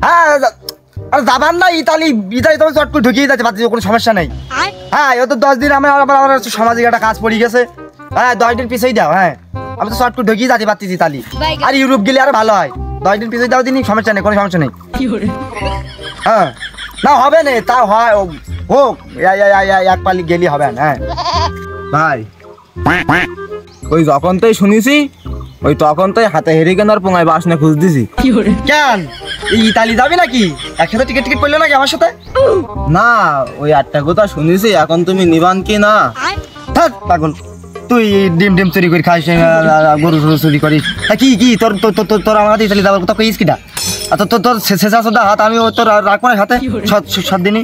হ্যাঁ আর যাবার না ইতালি তো চট করে ঢুকিয়ে যাচ্ছে বাচ্চা কোনো সমস্যা নেই। হ্যাঁ ও তো 10 দিন আমার সামাজিক একটা কাজ পড়ে গেছে। হ্যাঁ 10 দিন পিছিয়ে দাও। হ্যাঁ আমি তো চট করে ঢুকিয়ে যাচ্ছি পাচ্ছি ইতালি আর ইউরোপ গেলে আর ভালো হয়। 10 দিন পিছিয়ে দাও দিনই সমস্যা নেই, কোনো সমস্যা নেই। হ্যাঁ না হবে না তা হয় হোক এক পালি গেলি হবে না। হ্যাঁ ভাই ওই যখন তুই শুনিছি ওই তখন তুই হাতে হেরে কেন আর পোঙায় বাস না খুঁজ দিছি। কেন এই ইতালি যাবি নাকি? একসাথে টিকিট করলো নাকি আমার সাথে? না ওই 8টা কথা শুনিছি, এখন তুমি নিবান কি না? থাক পাগল, তুই ডিম চুরি করে খাইস, গরু চুরি করিস। কি কি তোর তোর আমার হাতে ইতালি যাবার কথা কইস কিটা? তোর শেষা সোদা হাত আমি তোর রাখবো না হাতে 7 দিনই।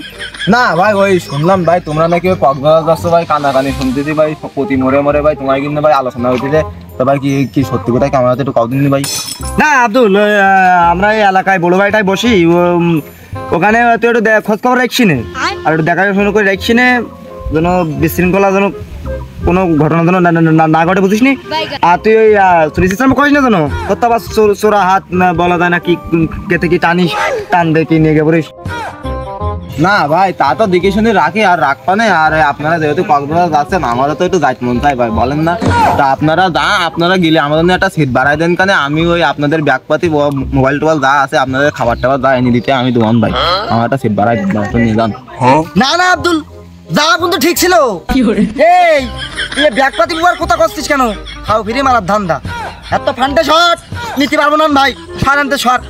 না ভাই ওই শুনলাম ভাই তোমরা নাকি ওই কক্সবাজার যাচ্ছ ভাই, কানাকানি শুনতেছি ভাই প্রতি মরে ভাই তোমার কিন্তু ভাই আলোচনা হইতেছে। তো ভাই কি সত্যি কথা কি আমার হাতে একটু কদিন ভাই? না আব্দুল, আমরা এই এলাকায় বড় ভাইটাই বসি, ওখানে তুই একটু খোঁজ খবর রাখছি না আর একটু দেখাশোনা করে রাখছি না যেন বিশৃঙ্খলা যেন কোনো ঘটনা যেন না ঘটে, বুঝিস নি? আর তুই ওই চুরি সিস্টেম করিস না যেন, তোর তো আবার চোরা হাত বলা যায় না কি কেতে কি টান দে কি নিয়ে গে পড়িস। না ভাই তা তো দেখে শুনে রাখি আর রাখবা না। আর আপনারা যেহেতু কক্সবাজার যাচ্ছেন আমারও তো একটু যাইতে মন চাই ভাই, বলেন না? তা আপনারা গেলে আমাদের একটা সিট বাড়াই দেন, কারণ আমি ওই আপনাদের ব্যাগপাতি মোবাইল টোবাইল যা আছে আপনাদের খাবার টাবার যা এনে দিতে আমি দোকান ভাই, আমার একটা সিট বাড়াই দেন নিয়ে যান। না না আব্দুল, যা কিন্তু ঠিক ছিল। এই ব্যাগপাতি বুয়ার কথা করছিস কেন? খাও ফিরে মারার ধান্দা, এত ফান্ডে শর্ট নিতে পারবো না ভাই। আনতে শর্ট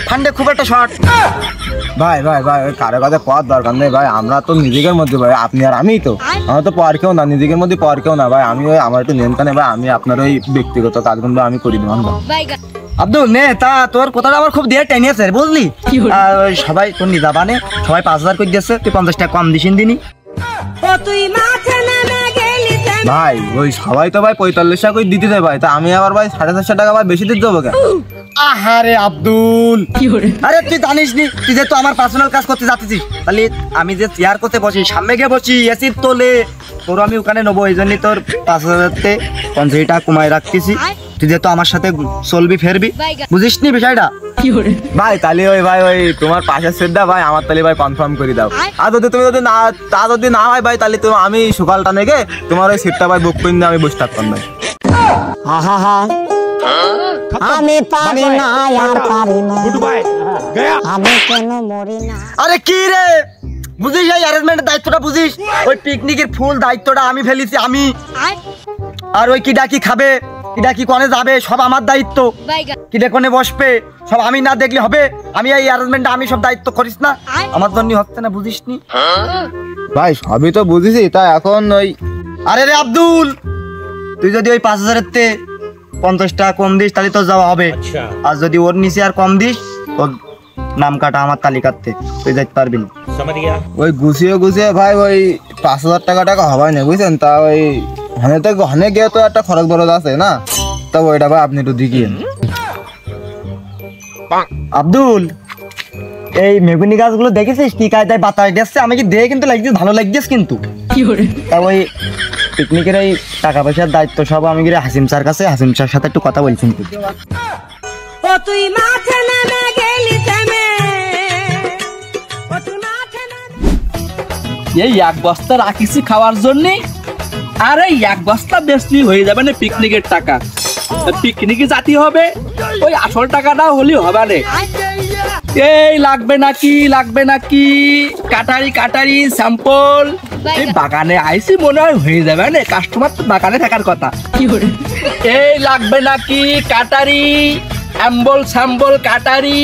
ফান্ডে খুব একটা শর্ট। ভাই ওই কারো কাছে পাওয়ার দরকার নেই ভাই, আমরা তো নিজেদের মধ্যে ভাই, আপনি আর আমি তো, আমার তো পাওয়ার কেউ না, নিজেদের মধ্যে পাওয়ার কেউ না ভাই। আমি ওই আমার একটু নিয়ন্ত্রণ নেই ভাই, আমি আপনার ওই ব্যক্তিগত কাজগুলো আমি করি দেবো ভাই। আব্দুল নে, তা তোর কথাটা আমার খুব দিয়ে টেনিয়েছে বুঝলি? সবাই তোর নিজাবানে সবাই 5000 করে দিয়েছে, তুই 50 টাকা কম দিস দিনই। ভাই ওই সবাই তো ভাই 45 টাকা করে দিতে দেয় ভাই, তা আমি আবার ভাই 450 টাকা ভাই বেশি দিতে যাবো কেন? আহারে আব্দুল, আরে তুই জানিস নি তুই যে তো আমার পার্সোনাল কাজ করতে যাচ্ছিস, তাহলে আমি যে চেয়ার করতে বসি সামনে গিয়ে বসি এসির তোলে, তোর আমি ওখানে নেবো, এই জন্যই তোর 5000-তে 50 টাকা কমাই রাখতেছি। তুই যে তো আমার সাথে চলবি ফেরবি, বুঝিস নি বিষয়টা? ভাই তাহলে ওই ভাই ওই তোমার পাশের সেটটা ভাই আমার তাহলে ভাই কনফার্ম করে দাও। আর তুমি যদি না হয় ভাই তাহলে তুমি আমি সকালটা নেগে তোমার ওই সিটটা ভাই বুক করে নিয়ে আমি বসে থাকতাম ভাই। আমি পারি না আর পারি না, আমি কেন মরি না। আরে কি রে, বুঝিস এই অ্যারেঞ্জমেন্টের দায়িত্বটা বুঝিস? ওই পিকনিকের ফুল দায়িত্বটা আমি ফেলেছি আমি। আর ওই কিডা কি খাবে, কিডা কি কোনে যাবে সব আমার দায়িত্ব, কিডা কোনে বসবে সব আমি না দেখলে হবে? আমি এই অ্যারেঞ্জমেন্টটা আমি সব দায়িত্ব করিস না, আমার জন্য হচ্ছে না, বুঝিস নি? ভাই সবই তো বুঝেছি, তা এখন ওই আরে রে আব্দুল, তুই যদি ওই 5000-তে 50 টাকা কম দিস তাহলে তোর যাওয়া হবে। আর যদি ওর নিচে আর কম দিস তোর নাম কাটা আমার তালিকাতে, তুই যাইতে পারবি না। ওই গুছিয়ে ভাই ওই 5000 টাকা হবে না বুঝছেন? তা ওই হনে গিয়ে তো একটা খরচ বরচ আছে না, তা ওইটা ভাই আপনি একটু দেখিয়েন। আব্দুল এই মেগুনি গাছগুলো দেখেছিস কি কায়দায় বাতাস দিচ্ছে? আমি কি দেখে কিন্তু লাগছে ভালো লাগছে কিন্তু। তা ওই পিকনিকের এই টাকা পয়সার দায়িত্ব সব আমি গিয়ে হাসিম স্যার কাছে, হাসিম স্যার সাথে একটু কথা বলছি। এই 1 বস্তা রাখিছি খাওয়ার জন্য, আর এই 1 বস্তা বেশি হয়ে যাবে না পিকনিকের টাকা। পিকনিকে জাতি হবে, ওই আসল টাকাটা হলেও হবে না। এই লাগবে নাকি কাটারি স্যাম্পল? এই বাগানে আইসি মনে হয় হয়ে যাবে না, কাস্টমার তো বাগানে থাকার কথা। এই লাগবে নাকি কাটারি স্যাম্পল কাটারি?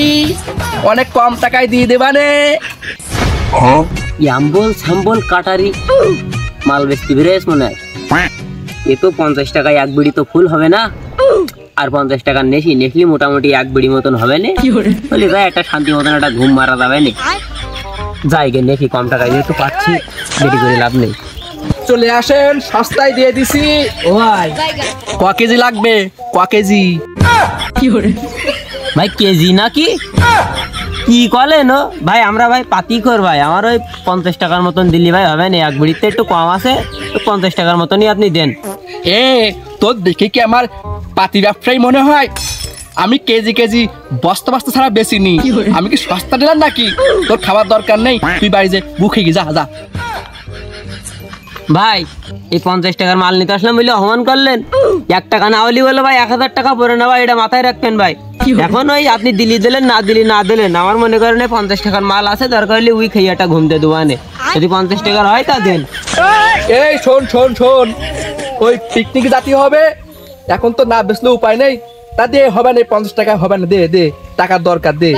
অনেক কম টাকায় দিয়ে দেবানে। সাম্বল কাটারি মাল বেচতে বেরিয়েছ মনে হয়। এ তো 50 টাকায় 1 বিড়ি তো ফুল হবে না, আর 50 টাকার নেশলি মোটামুটি 1 বিড়ি মতন হবে না। বলি ভাই একটা শান্তি মতন একটা ঘুম মারা যাবে না, যাই গে নেশি কম টাকায় যেহেতু পাচ্ছি দেরি করে লাভ নেই। চলে আসেন, সস্তায় দিয়ে দিছি। ও ভাই ক কেজি লাগবে? ক কেজি? ভাই কেজি নাকি কি কলেন ভাই? আমরা ভাই পাতি কর ভাই, আমার ওই 50 টাকার মতন দিলি ভাই হবে না, 1 বিড়িতে একটু কম আছে, 50 টাকার মতনই আপনি দেন। তোর দেখে কি আমার পাতি ব্যবসায়ী মনে হয়? আমি কেজি কেজি বস্তা বস্তা ছাড়া বেশি নি। আমি কি সস্তা দিলাম নাকি? তোর খাবার দরকার নেই, তুই বাড়ি যে বুকে গিয়ে যা যা। ভাই এই 50 টাকার মাল নিতে আসলাম বলে অপমান করলেন। 1 টাকা না হলি বলে ভাই 1000 টাকা পরে না ভাই, এটা মাথায় রাখবেন ভাই। এখন ওই আপনি দিলি দিলেন না দিলি না দিলেন, আমার মনে করেন 50 টাকার মাল আছে, দরকার হলে উই খাইয়াটা ঘুমতে দোয়ানে, যদি 50 টাকার হয় তা দেন। এই শোন শোন শোন, ওই পিকনিকে জাতি হবে, এখন তো না বেচলে উপায় নেই, তা দে হবে না, 50 টাকা হবে না, দে দে, টাকার দরকার দে।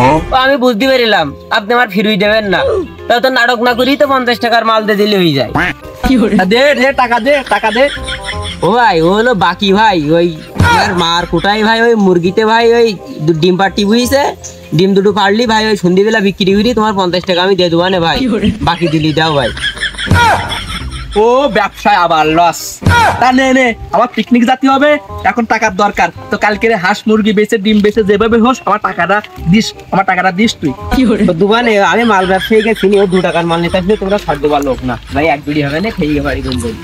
ও আমি বুঝতে পারিলাম আপনি আমার ফিরুই দেবেন না, তাও তো নাটক না করি তো 50 টাকার মাল দিয়ে দিলে হয়ে যায়। দে দে টাকা দে, টাকা দে। ও ভাই ও হলো বাকি ভাই, ওই আমার মার কোটাই ভাই, ওই মুরগিতে ভাই ওই ডিম পাটি বুঝিছে, ডিম দুটো পারলি ভাই ওই সন্ধ্যেবেলা বিক্রি করি, তোমার 50 টাকা আমি দিয়ে দেবো না ভাই, বাকি দিলি দাও ভাই। ও ব্যবসায় আবার লস, তা নে নে, আমার পিকনিক জাতি হবে, এখন টাকার দরকার, তো কালকে হাঁস মুরগি বেচে ডিম বেচে যেভাবে হোস আমার টাকাটা দিস, আমার টাকাটা দিস তুই। তো দোকানে আমি মাল ব্যবসায়ীকে চিনি, ও 2 টাকার মাল নিতে আসলে তোমরা 6 দেবার লোক না ভাই, 1 বিড়ি হবে না, খেয়ে বাড়ি ঘুম বলি।